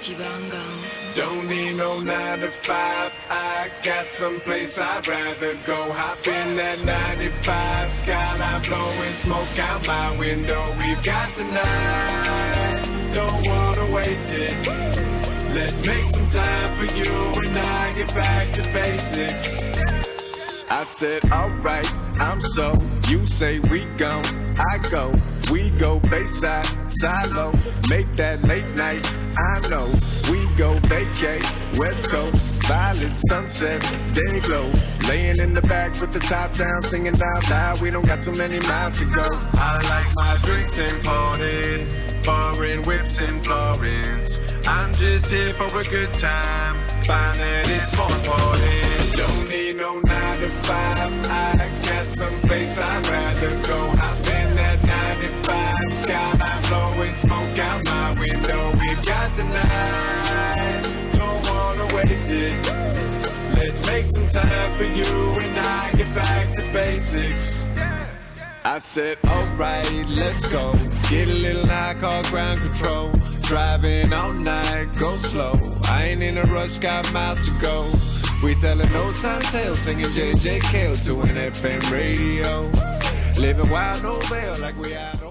Don't need no 9 to 5. I got someplace I'd rather go. Hop in that 95, skyline blowing smoke out my window. We've got the night, don't wanna waste it. Let's make some time for you and I get back to basics. I said, alright, I'm so. You say we gon', I go. We go Bayside, silo. Make that late night, I know. We go vacate, West Coast. Violet sunset, day glow. Laying in the back with the top down, singing down loud. We don't got too many miles to go. I like my drinks imported, foreign whips in Florence. I'm just here for a good time, find that it's more important. Don't need no 9 to 5, I got someplace I'd rather go. Hop in that 95, skyline blowing smoke out my window. We've got the night, don't wanna waste it. Let's make some time for you and I get back to basics. I said, alright, let's go. Get a little high, call ground control. Driving all night, go slow. I ain't in a rush, got miles to go. We tellin' no time tale, singing JJK to an FM radio. Living wild, no bail, like we out.